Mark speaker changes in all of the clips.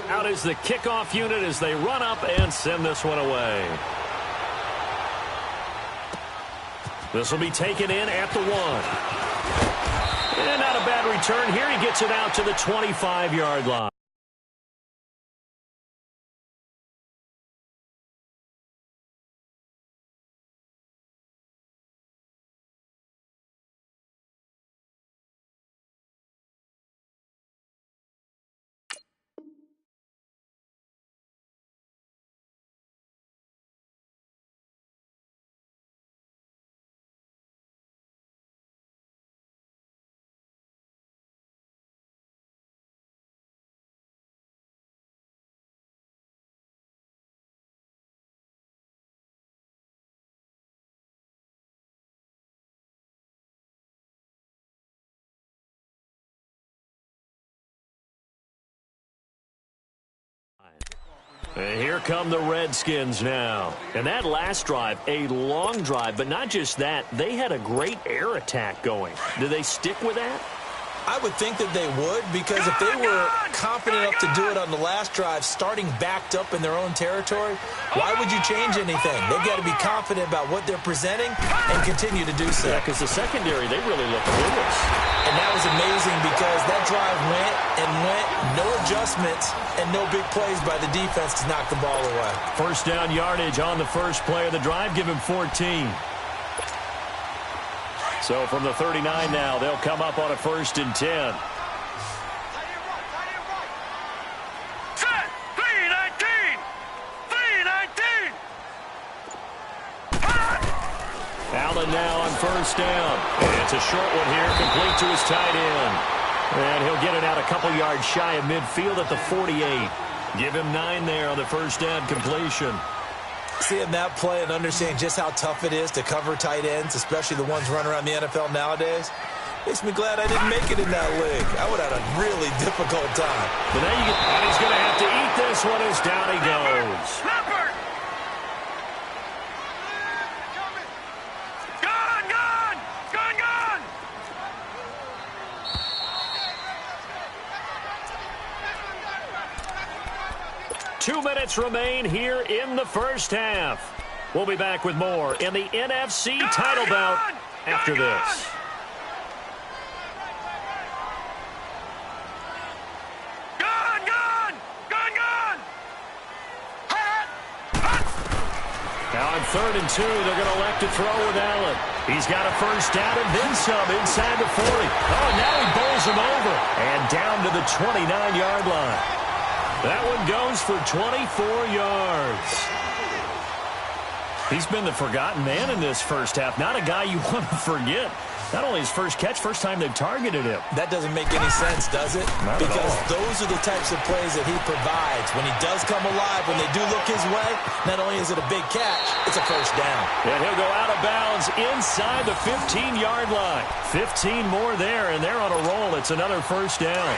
Speaker 1: Out is the kickoff unit as they run up and send this one away. This will be taken in at the 1. And not a bad return here. He gets it out to the 25-yard line. And here come the Redskins now. And that last drive, a long drive, but not just that, they had a great air attack going. Do they stick with that?
Speaker 2: I would think that they would, because if they were confident enough to do it on the last drive, starting backed up in their own territory, why would you change anything? They've got to be confident about what they're presenting and continue to do so.
Speaker 1: Yeah, because the secondary, they really look clueless.
Speaker 2: And that was amazing because that drive went and went, no adjustments, and no big plays by the defense to knock the ball away.
Speaker 1: First down yardage on the first play of the drive, give him 14. So from the 39 now, they'll come up on a 1st and 10. Allen now on 1st down. And it's a short one here, complete to his tight end. And he'll get it out a couple yards shy of midfield at the 48. Give him 9 there on the 1st down completion.
Speaker 2: Seeing that play and understanding just how tough it is to cover tight ends, especially the ones running around the NFL nowadays, makes me glad I didn't make it in that league. I would have had a really difficult time.
Speaker 1: But now and he's going to have to eat this one as down he goes. Two minutes remain here in the first half. We'll be back with more in the NFC title bout after this. Now on 3rd and 2, they're going to elect to throw with Allen. He's got a first down and then some inside the 40. Oh, now he bowls him over and down to the 29-yard line. That one goes for 24 yards. He's been the forgotten man in this first half. Not a guy you want to forget. Not only his first catch, first time they've targeted him.
Speaker 2: That doesn't make any sense, does it?
Speaker 1: Not
Speaker 2: because
Speaker 1: at all.
Speaker 2: Those are the types of plays that he provides. When he does come alive, when they do look his way, not only is it a big catch, it's a first down.
Speaker 1: And he'll go out of bounds inside the 15-yard line. 15 more there, and they're on a roll. It's another first down.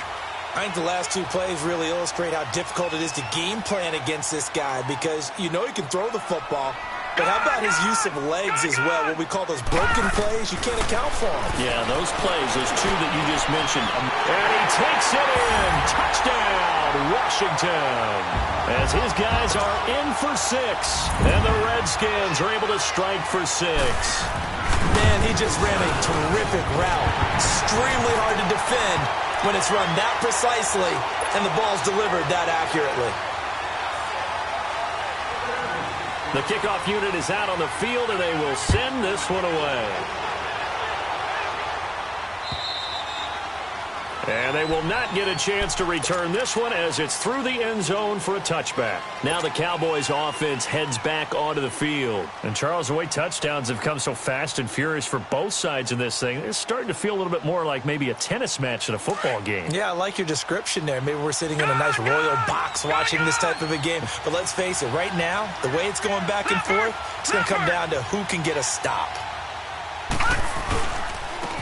Speaker 2: I think the last 2 plays really illustrate how difficult it is to game plan against this guy, because you know he can throw the football, but how about his use of legs as well? What we call those broken plays, you can't account for them.
Speaker 1: Yeah, those plays, those 2 that you just mentioned. And he takes it in. Touchdown, Washington. As his guys are in for 6. And the Redskins are able to strike for 6.
Speaker 2: Man, he just ran a terrific route. Extremely hard to defend when it's run that precisely and the ball's delivered that accurately.
Speaker 1: The kickoff unit is out on the field, and they will send this one away. And they will not get a chance to return this one as it's through the end zone for a touchback. Now the Cowboys offense heads back onto the field. And Charles, the way touchdowns have come so fast and furious for both sides in this thing, it's starting to feel a little bit more like maybe a tennis match than a football game.
Speaker 2: Yeah, I like your description there. Maybe we're sitting in a nice royal box watching this type of a game. But let's face it, right now, the way it's going back and forth, it's going to come down to who can get a stop.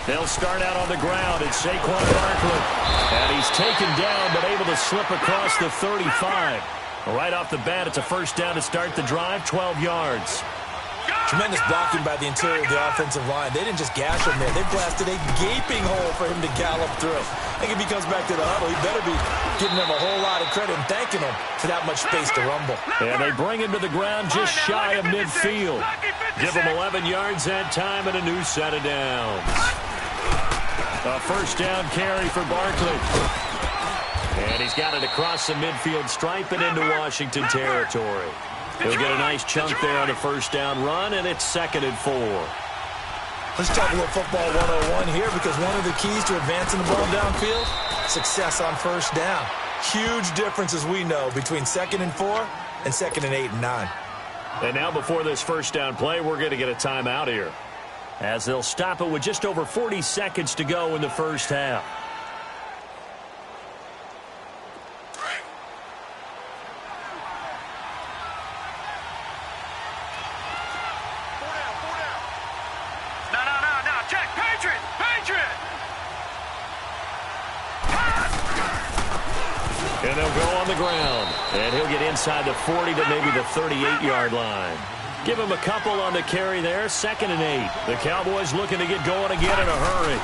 Speaker 1: They'll start out on the ground. It's Saquon Barkley. And he's taken down but able to slip across the 35. Right off the bat, it's a first down to start the drive, 12 yards.
Speaker 2: Tremendous blocking by the interior of the offensive line. They didn't just gash him there. They blasted a gaping hole for him to gallop through. I think if he comes back to the huddle, he better be giving them a whole lot of credit in thanking him for that much space to rumble.
Speaker 1: And they bring him to the ground just shy of midfield. Give him 11 yards that time and a new set of downs. A first down carry for Barkley. And he's got it across the midfield stripe and into Washington territory. He'll get a nice chunk there on the first down run, and it's 2nd and 4.
Speaker 2: Let's talk a little football 101 here, because one of the keys to advancing the ball downfield, success on first down. Huge difference, as we know, between 2nd and 4 and 2nd and 8 and 9.
Speaker 1: And now before this first down play, we're going to get a timeout here, as they'll stop it with just over 40 seconds to go in the first half. And they'll go on the ground. And he'll get inside the 40 to maybe the 38-yard line. Give him a couple on the carry there. 2nd and 8. The Cowboys looking to get going again in a hurry.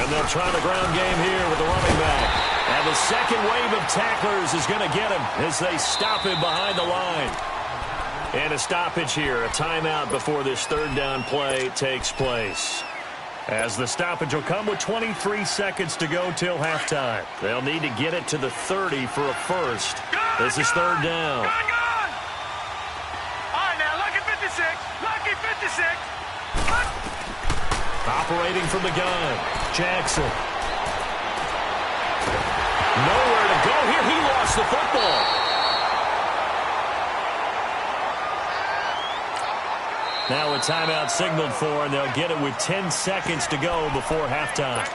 Speaker 1: And they'll try the ground game here with the running back. And the second wave of tacklers is going to get him as they stop him behind the line. And a stoppage here. A timeout before this third down play takes place. As the stoppage will come with 23 seconds to go till halftime. They'll need to get it to the 30 for a first. This is third down.
Speaker 3: All right, now, lucky 56. Lucky 56.
Speaker 1: Operating from the gun, Jackson. Nowhere to go here. He lost the football. Now a timeout signaled for, and they'll get it with 10 seconds to go before halftime.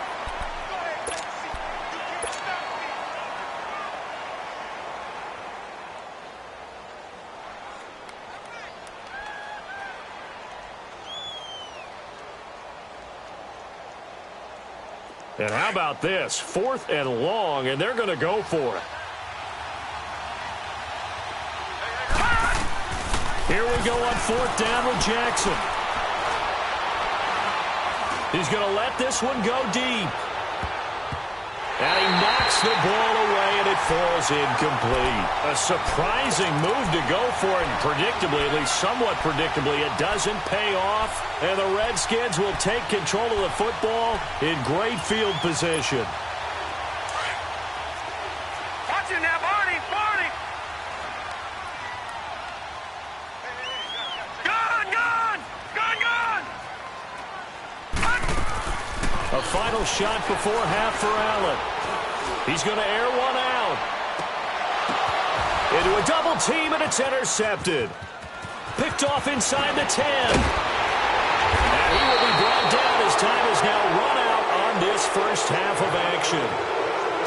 Speaker 1: And how about this? 4th and long, and they're going to go for it. Here we go on 4th down with Jackson. He's going to let this one go deep. And he knocks the ball away, and it falls incomplete. A surprising move to go for it, and predictably, at least somewhat predictably, it doesn't pay off. And the Redskins will take control of the football in great field position.
Speaker 3: Watch it now, Barney, Barney. Gun.
Speaker 1: A final shot before half for Allen. He's going to air one out. Into a double team, and it's intercepted. Picked off inside the 10. And he will be brought down as time is now run out on this first half of action.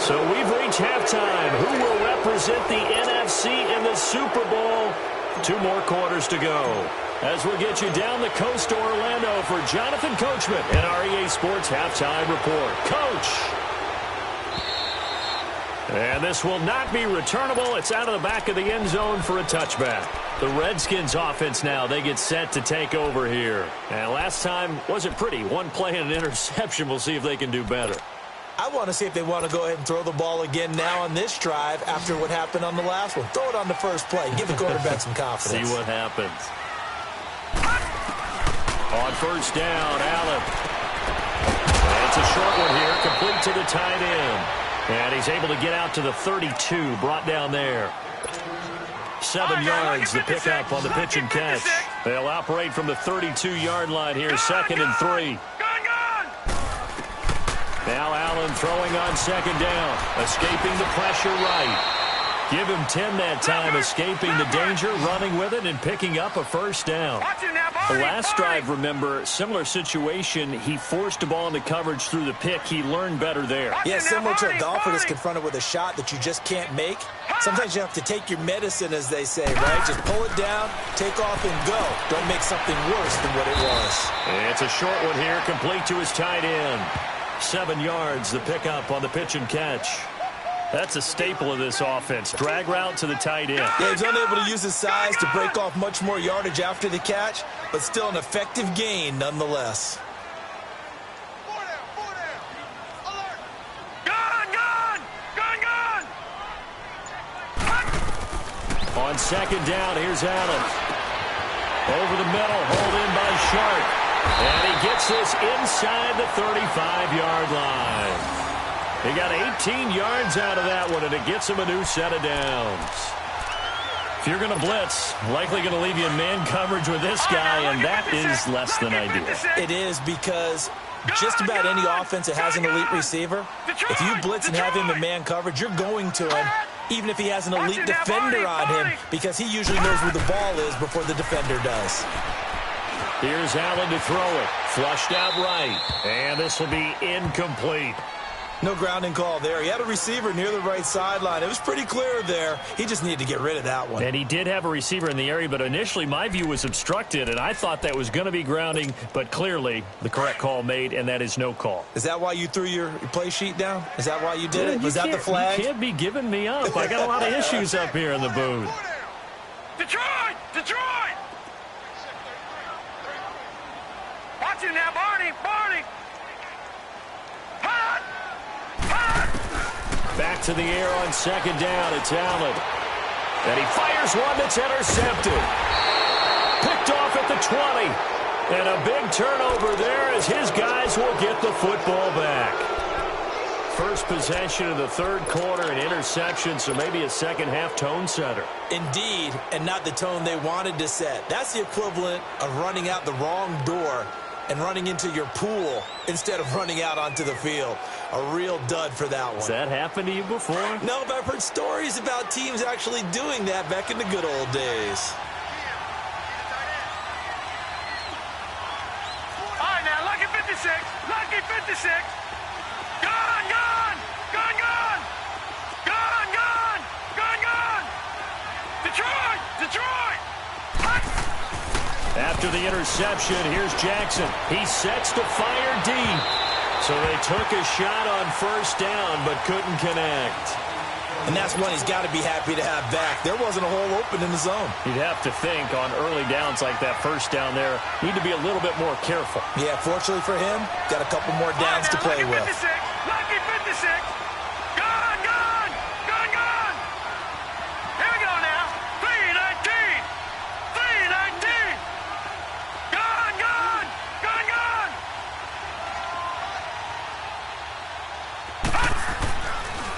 Speaker 1: So we've reached halftime. Who will represent the NFC in the Super Bowl? 2 more quarters to go. As we'll get you down the coast to Orlando for Jonathan Coachman and our EA Sports Halftime Report. Coach! And this will not be returnable. It's out of the back of the end zone for a touchback. The Redskins offense now, they get set to take over here. And last time wasn't pretty. 1 play and an interception. We'll see if they can do better.
Speaker 2: I want to see if they want to go ahead and throw the ball again now on this drive after what happened on the last one. Throw it on the first play. Give the quarterback some confidence.
Speaker 1: See what happens. On first down, Allen. And it's a short one here, complete to the tight end. And he's able to get out to the 32, brought down there. 7 yards, the pickup on the pitch and catch. They'll operate from the 32-yard line here, 2nd and 3. Now Allen throwing on 2nd down, escaping the pressure right. Give him 10 that time, escaping the danger, running with it, and picking up a first down. The last drive, remember, similar situation. He forced the ball into coverage through the pick. He learned better there.
Speaker 2: Yeah, similar to a golfer that's confronted with a shot that you just can't make. Sometimes you have to take your medicine, as they say, right? Just pull it down, take off, and go. Don't make something worse than what it was.
Speaker 1: It's a short one here, complete to his tight end. 7 yards, the pickup on the pitch and catch. That's a staple of this offense. Drag route to the tight end.
Speaker 2: Yeah, he's unable to use his size to break off much more yardage after the catch, but still an effective gain nonetheless.
Speaker 3: Gun!
Speaker 1: On second down, here's Allen. Over the middle, hauled in by Sharp. And he gets this inside the 35-yard line. He got 18 yards out of that one, and it gets him a new set of downs. If you're going to blitz, likely going to leave you in man coverage with this guy, and that is less than ideal.
Speaker 2: It is, because just about any offense that has an elite receiver, if you blitz and have him in man coverage, you're going to him, even if he has an elite defender on him, because he usually knows where the ball is before the defender does.
Speaker 1: Here's Allen to throw it. Flushed out right. And this will be incomplete.
Speaker 2: No grounding call there. He had a receiver near the right sideline. It was pretty clear there. He just needed to get rid of that one.
Speaker 1: And he did have a receiver in the area, but initially my view was obstructed, and I thought that was going to be grounding, but clearly the correct call made, and that is no call.
Speaker 2: Is that why you threw your play sheet down? Is that why you did it? Was that the flag?
Speaker 1: You can't be giving me up. I got a lot of issues up here in the booth.
Speaker 3: Detroit! Detroit! Watch it now, Barney! Barney! Hot! Hot!
Speaker 1: Back to the air on second down. It's Allen. And he fires one that's intercepted. Picked off at the 20. And a big turnover there as his guys will get the football back. First possession of the third quarter, an interception, so maybe a second-half tone setter.
Speaker 2: Indeed, and not the tone they wanted to set. That's the equivalent of running out the wrong door and running into your pool instead of running out onto the field. A real dud for that one.
Speaker 1: Has that happened to you before?
Speaker 2: No, but I've heard stories about teams actually doing that back in the good old days.
Speaker 3: All right, now, lucky 56. Lucky 56. Gone, gone. Gone, gone. Gone, gone. Gone, gone. Detroit. Detroit. Hot.
Speaker 1: After the interception, here's Jackson. He sets to fire deep. So they took a shot on first down, but couldn't connect.
Speaker 2: And that's one he's got to be happy to have back. There wasn't a hole open in the zone.
Speaker 1: You'd have to think on early downs like that first down there, need to be a little bit more careful.
Speaker 2: Yeah, fortunately for him, got a couple more downs to play with.
Speaker 3: Lucky 56. Gone, gone. Gone, gone. Here we go now. 319. 319. Gone, gone. Gone, gone.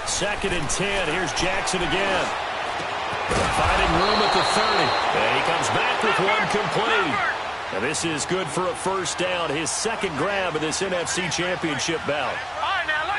Speaker 1: Second and 10. Here's Jackson again. Finding room at the 30. And he comes back with one complete. And this is good for a first down. His second grab of this NFC Championship bout.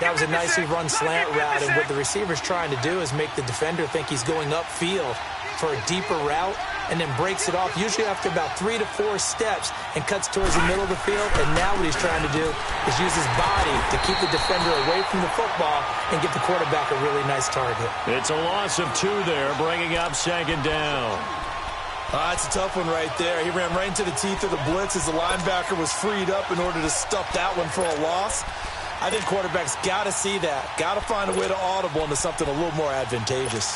Speaker 2: That was a nicely run slant route, and what the receiver's trying to do is make the defender think he's going upfield for a deeper route, and then breaks it off, usually after about 3 to 4 steps, and cuts towards the middle of the field. And now what he's trying to do is use his body to keep the defender away from the football and get the quarterback a really nice target.
Speaker 1: It's a loss of 2 there, bringing up second down.
Speaker 2: That's a tough one right there. He ran right into the teeth of the blitz as the linebacker was freed up in order to stuff that one for a loss. I think quarterbacks got to see that. Got to find a way to audible into something a little more advantageous.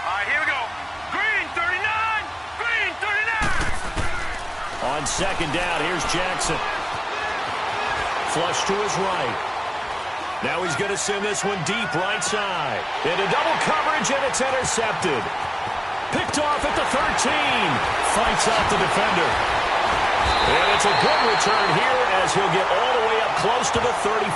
Speaker 3: All right, here we go. Green 39. Green 39.
Speaker 1: On second down, here's Jackson. Flush to his right. Now he's going to send this one deep right side. Into double coverage, and it's intercepted. Picked off at the 13. Fights out the defender. And it's a good return here as he'll get all the way up close to the 35.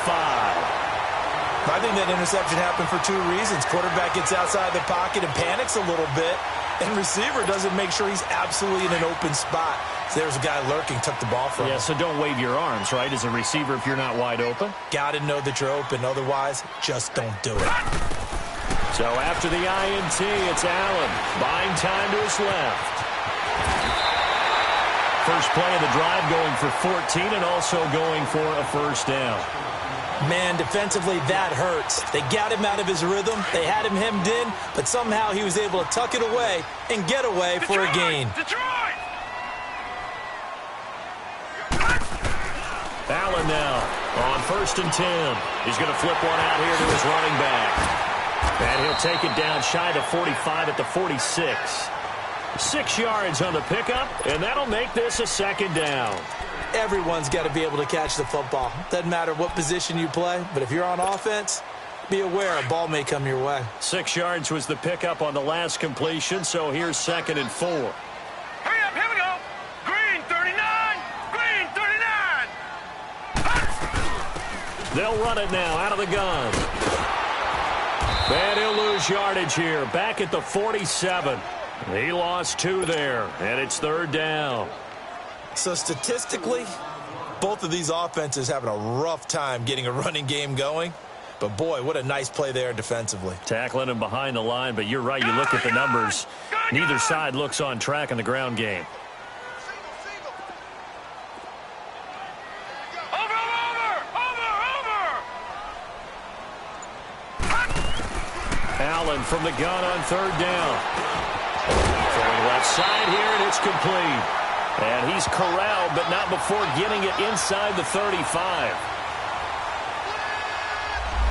Speaker 2: I think that interception happened for 2 reasons. Quarterback gets outside the pocket and panics a little bit, and receiver doesn't make sure he's absolutely in an open spot. So there's a guy lurking, took the ball from him.
Speaker 1: Yeah, so don't wave your arms, right, as a receiver if you're not wide open.
Speaker 2: Got to know that you're open. Otherwise, just don't do it.
Speaker 1: So after the INT, it's Allen. Buying time to his left. First play of the drive going for 14 and also going for a first down.
Speaker 2: Man, defensively, that hurts. They got him out of his rhythm. They had him hemmed in, but somehow he was able to tuck it away and get away for a gain.
Speaker 3: Detroit!
Speaker 1: Allen now on first and 10. He's going to flip one out here to his running back. And he'll take it down shy to 45 at the 46. 6 yards on the pickup, and that'll make this a second down.
Speaker 2: Everyone's got to be able to catch the football. Doesn't matter what position you play, but if you're on offense, be aware a ball may come your way.
Speaker 1: 6 yards was the pickup on the last completion, so here's 2nd and 4.
Speaker 3: Hurry up, here we go. Green 39, green 39.
Speaker 1: They'll run it now out of the gun. And he'll lose yardage here. Back at the 47. He lost 2 there, and it's 3rd down.
Speaker 2: So statistically, both of these offenses having a rough time getting a running game going. But, boy, what a nice play there defensively.
Speaker 1: Tackling him behind the line, but you're right. You look at the numbers. Neither side looks on track in the ground game. Allen from the gun on 3rd down. Throwing left side here, and it's complete. And he's corralled, but not before getting it inside the 35.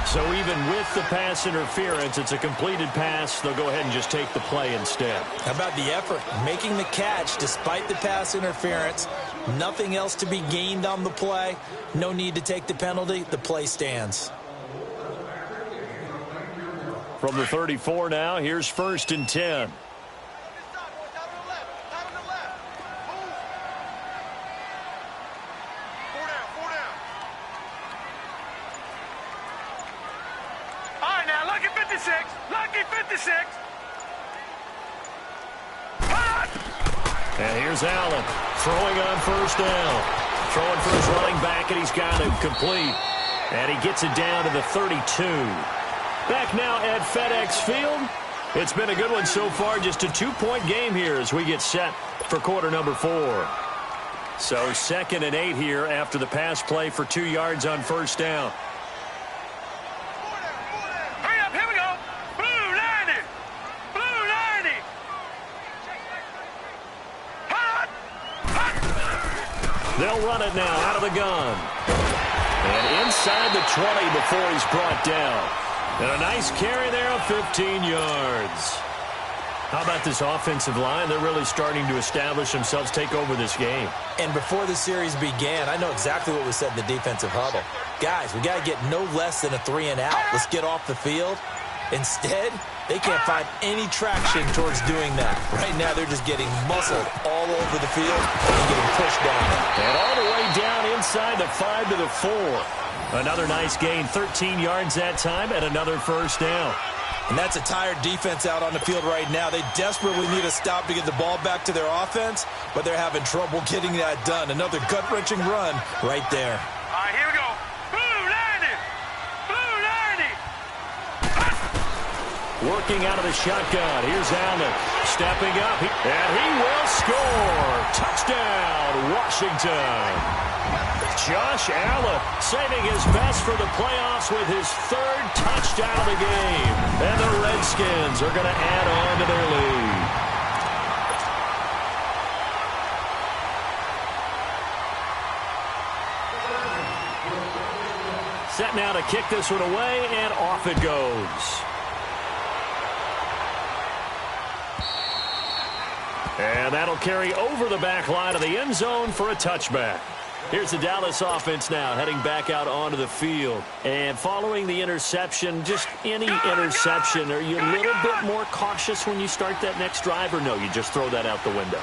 Speaker 1: So even with the pass interference, it's a completed pass. They'll go ahead and just take the play instead.
Speaker 2: How about the effort? Making the catch despite the pass interference. Nothing else to be gained on the play. No need to take the penalty. The play stands.
Speaker 1: From the 34 now, here's 1st and 10.
Speaker 3: Lucky 56.
Speaker 1: And here's Allen throwing on 1st down. Throwing for his running back, and he's got it complete. And he gets it down to the 32. Back now at FedEx Field. It's been a good one so far. Just a 2-point game here as we get set for quarter number 4. So 2nd and 8 here after the pass play for 2 yards on 1st down. They'll run it now out of the gun. And inside the 20 before he's brought down. And a nice carry there of 15 yards. How about this offensive line? They're really starting to establish themselves, take over this game.
Speaker 2: And before the series began, I know exactly what was said in the defensive huddle. Guys, we got to get no less than a 3 and out. Let's get off the field. Instead, they can't find any traction towards doing that. Right now, they're just getting muscled all over the field and getting pushed down.
Speaker 1: And all the way down inside the 5 to the 4. Another nice gain, 13 yards that time, and another 1st down.
Speaker 2: And that's a tired defense out on the field right now. They desperately need a stop to get the ball back to their offense, but they're having trouble getting that done. Another gut-wrenching run right there.
Speaker 3: All right, here we go.
Speaker 1: Working out of the shotgun. Here's Allen stepping up. And he will score. Touchdown, Washington. Josh Allen saving his best for the playoffs with his 3rd touchdown of the game. And the Redskins are going to add on to their lead. Set now to kick this one away, and off it goes. And that'll carry over the back line of the end zone for a touchback. Here's the Dallas offense now heading back out onto the field. And following the interception, just any interception, are you a little bit more cautious when you start that next drive, or no, you just throw that out the window?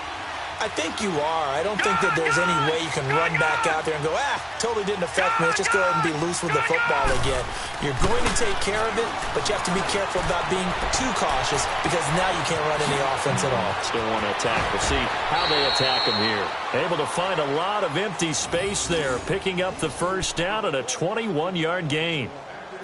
Speaker 2: I think you are. I don't think that there's any way you can run back out there and go, totally didn't affect me. Let's just go ahead and be loose with the football again. You're going to take care of it, but you have to be careful about being too cautious because now you can't run any offense at all.
Speaker 1: Still want to attack. We'll see how they attack him here. Able to find a lot of empty space there, picking up the 1st down at a 21-yard gain.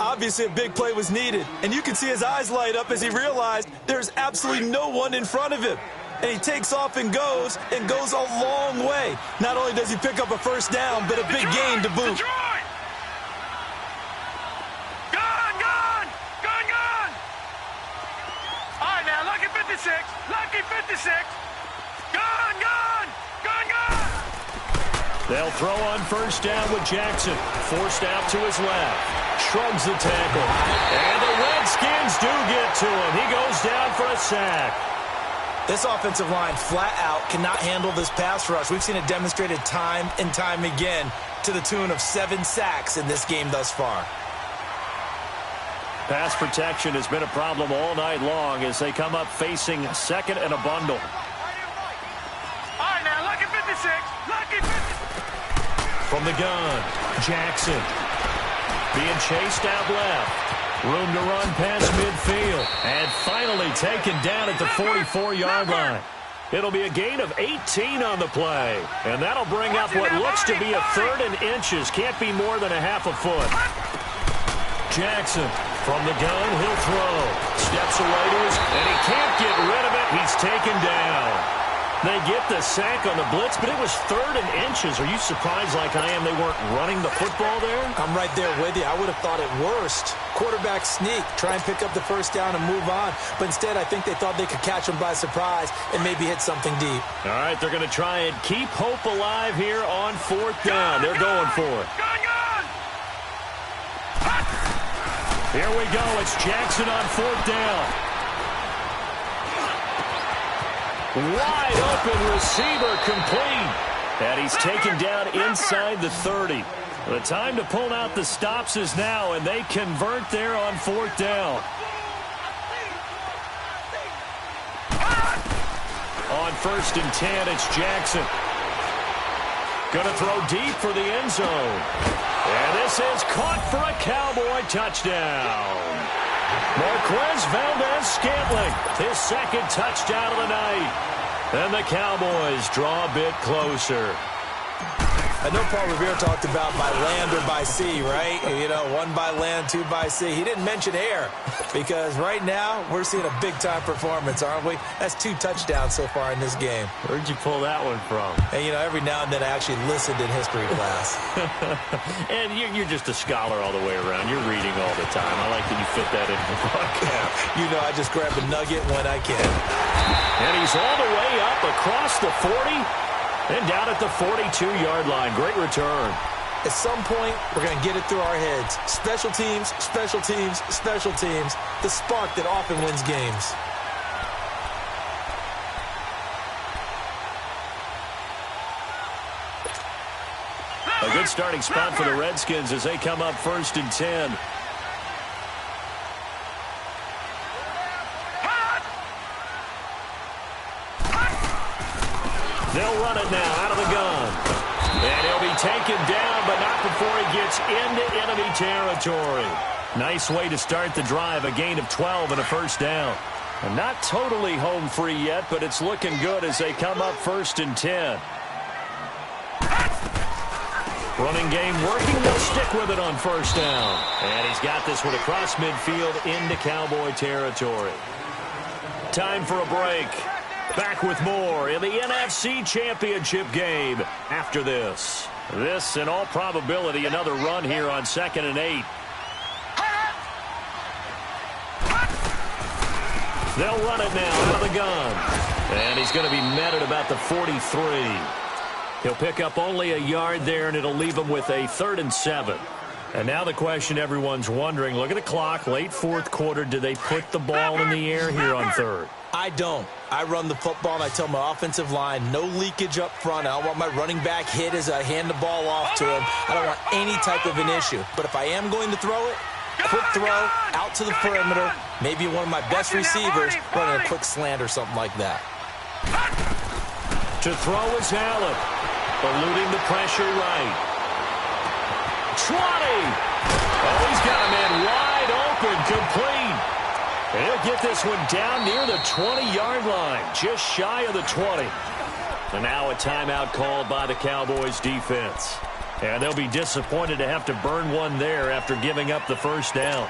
Speaker 2: Obviously, a big play was needed, and you can see his eyes light up as he realized there's absolutely no one in front of him. And he takes off and goes a long way. Not only does he pick up a 1st down, but a big gain to boot.
Speaker 3: Detroit! Gone! All right, now, lucky 56. Gone!
Speaker 1: They'll throw on 1st down with Jackson. Forced out to his left. Shrugs the tackle. And the Redskins do get to him. He goes down for a sack.
Speaker 2: This offensive line flat out cannot handle this pass rush. We've seen it demonstrated time and time again to the tune of 7 sacks in this game thus far.
Speaker 1: Pass protection has been a problem all night long as they come up facing second and a bundle.
Speaker 3: All right, now, lucky 56. Lucky 56.
Speaker 1: From the gun, Jackson. Being chased out left. Room to run past midfield. And finally taken down at the 44-yard line. It'll be a gain of 18 on the play. And that'll bring up what looks to be a 3rd and inches. Can't be more than a half a foot. Jackson from the gun. He'll throw. Steps away to his, and he can't get rid of it. He's taken down. They get the sack on the blitz, but it was 3rd and inches. Are you surprised like I am they weren't running the football there?
Speaker 2: I'm right there with you. I would have thought it worst. Quarterback sneak, try and pick up the first down and move on. But instead, I think they thought they could catch him by surprise and maybe hit something deep.
Speaker 1: All right, they're going to try and keep hope alive here on 4th down. They're going for it. Here we go. It's Jackson on 4th down. Wide open receiver complete. And he's taken down inside the 30. The time to pull out the stops is now, and they convert there on 4th down. On 1st and 10, it's Jackson. Going to throw deep for the end zone. And this is caught for a Cowboy touchdown. Marquez Valdez-Scantling, his 2nd touchdown of the night. And the Cowboys draw a bit closer.
Speaker 2: I know Paul Revere talked about by land or by sea, right? You know, 1 by land, 2 by sea. He didn't mention air because right now we're seeing a big-time performance, aren't we? That's 2 touchdowns so far in this game.
Speaker 1: Where'd you pull that one from?
Speaker 2: And, you know, every now and then I actually listened in history class.
Speaker 1: And you're just a scholar all the way around. You're reading all the time. I like that you fit that into the broadcast.
Speaker 2: You know, I just grab a nugget when I can.
Speaker 1: And he's all the way up across the 40. And down at the 42-yard line. Great return.
Speaker 2: At some point, we're going to get it through our heads. Special teams, special teams, special teams. The spark that often wins games.
Speaker 1: A good starting spot for the Redskins as they come up 1st and 10. They'll run it now out of the gun. And he'll be taken down, but not before he gets into enemy territory. Nice way to start the drive, a gain of 12 and a 1st down. And not totally home free yet, but it's looking good as they come up 1st and 10. Running game working. They'll stick with it on 1st down. And he's got this one across midfield into Cowboy territory. Time for a break. Back with more in the NFC Championship game after this. This, in all probability, another run here on 2nd and 8. They'll run it now out of the gun. And he's going to be met at about the 43. He'll pick up only a yard there, and it'll leave him with a 3rd and 7. And now the question everyone's wondering, look at the clock, late 4th quarter, do they put the ball in the air here on 3rd?
Speaker 2: I don't. I run the football, and I tell my offensive line, no leakage up front. I don't want my running back hit as I hand the ball off to him. I don't want any type of an issue. But if I am going to throw it, quick throw, out to the perimeter, maybe one of my best receivers running a quick slant or something like that.
Speaker 1: To throw is Allen, eluding the pressure right. 20! Oh, he's got a man wide open, complete. And he'll get this one down near the 20-yard line, just shy of the 20. And now a timeout called by the Cowboys defense. And they'll be disappointed to have to burn one there after giving up the 1st down.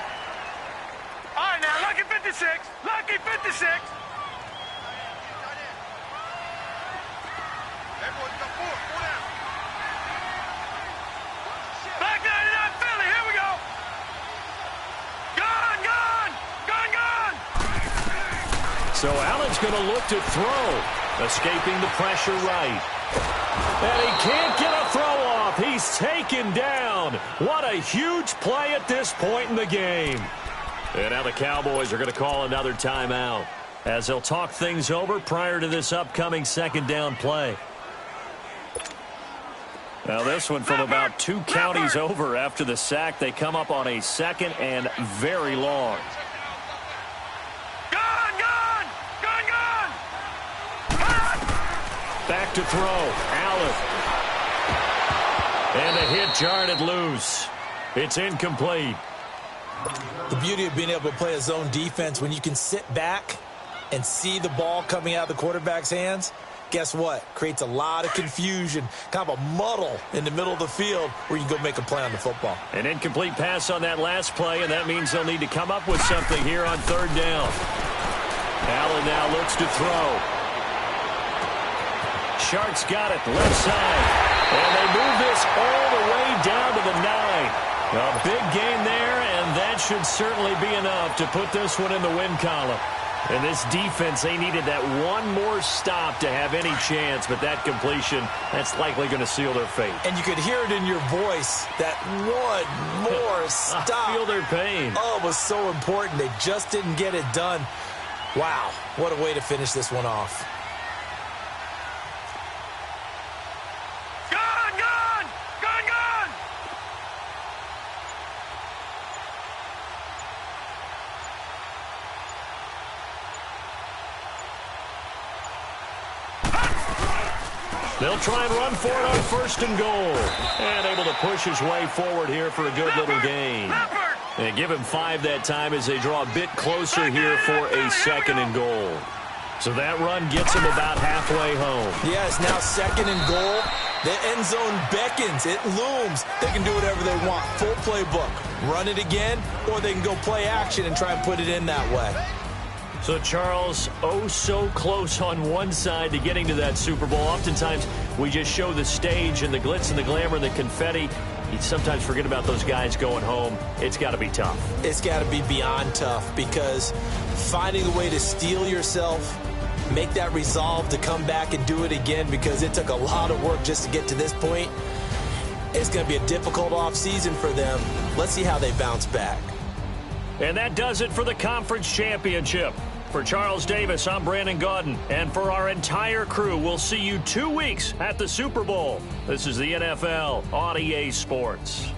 Speaker 3: All right, now, lucky 56. Lucky 56. Back 99 Philly, here we go. Gone, gone, gone, gone.
Speaker 1: So Allen's going to look to throw, escaping the pressure right. And he can't get a throw off. He's taken down. What a huge play at this point in the game. And now the Cowboys are going to call another timeout. as they'll talk things over prior to this upcoming second down play. Now this one from about 2 counties over after the sack. They come up on a second and very long. Back to throw. Allen. And a hit jarred it loose. It's incomplete.
Speaker 2: The beauty of being able to play a zone defense, when you can sit back and see the ball coming out of the quarterback's hands, guess what? Creates a lot of confusion, kind of a muddle in the middle of the field where you can go make a play on the football.
Speaker 1: An incomplete pass on that last play, and that means they'll need to come up with something here on third down. Allen now looks to throw. Shark's got it, left side. And they move this all the way down to the 9. A big gain there, and that should certainly be enough to put this one in the win column. And this defense, they needed that one more stop to have any chance, but that completion, that's likely going to seal their fate.
Speaker 2: And you could hear it in your voice, that one more stop.
Speaker 1: I feel their pain.
Speaker 2: Oh, it was so important. They just didn't get it done. Wow, what a way to finish this one off.
Speaker 1: They'll try and run for it on first and goal. And able to push his way forward here for a good little gain. And give him 5 that time as they draw a bit closer here for a second and goal. So that run gets him about halfway home.
Speaker 2: Yes, now second and goal. The end zone beckons. It looms. They can do whatever they want. Full playbook. Run it again, or they can go play action and try and put it in that way.
Speaker 1: So, Charles, oh so close on one side to getting to that Super Bowl. Oftentimes, we just show the stage and the glitz and the glamour and the confetti. You sometimes forget about those guys going home. It's got to be tough.
Speaker 2: It's got to be beyond tough, because finding a way to steel yourself, make that resolve to come back and do it again, because it took a lot of work just to get to this point. It's going to be a difficult offseason for them. Let's see how they bounce back.
Speaker 1: And that does it for the conference championship. For Charles Davis, I'm Brandon Gaudin. And for our entire crew, we'll see you 2 weeks at the Super Bowl. This is the NFL on EA Sports.